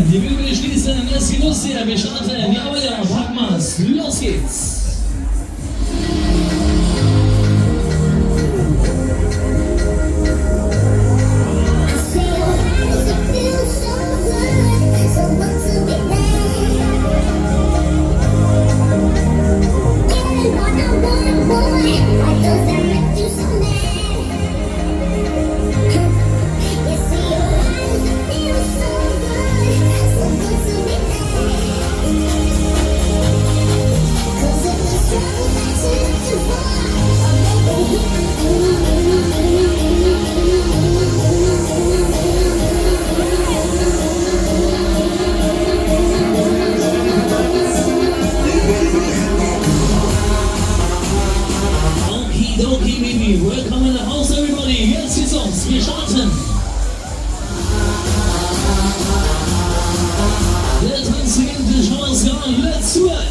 die Bügel schließen, es geht los hier, wir starten, ja aber ja, Fahrpreis, los geht's! Welcome in the house, everybody. Jetzt geht's los. Wir starten. Der Tanz beginnt. Die Show is gone. Let's do it.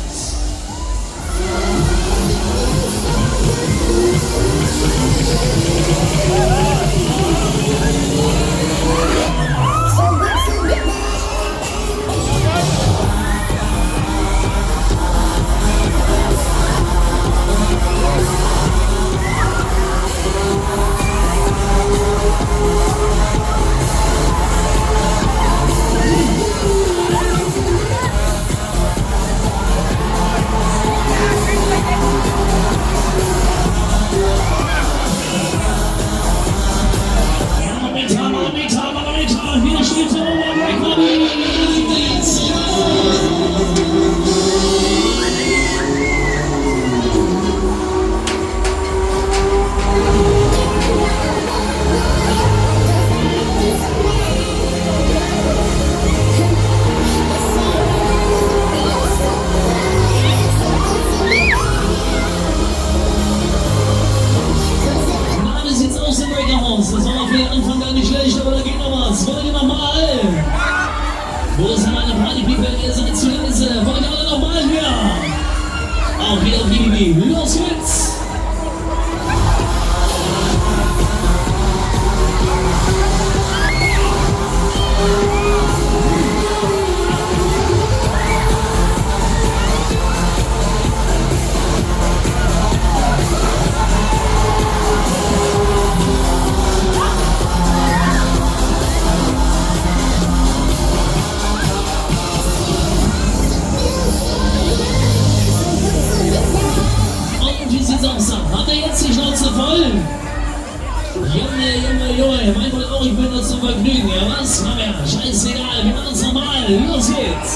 Das war für den Anfang gar nicht schlecht, aber da geht noch was. Wollt ihr nochmal? Wo sind meine Party-People? Ihr seid zu leise. Wollt ihr alle nochmal hören? Auch wieder auf die Los geht's! Hat er jetzt die Schnauze voll? Junge, mein Gott auch, ich bin das zum Vergnügen, ja was? Komm her, scheißegal, wir machen's nochmal, los geht's!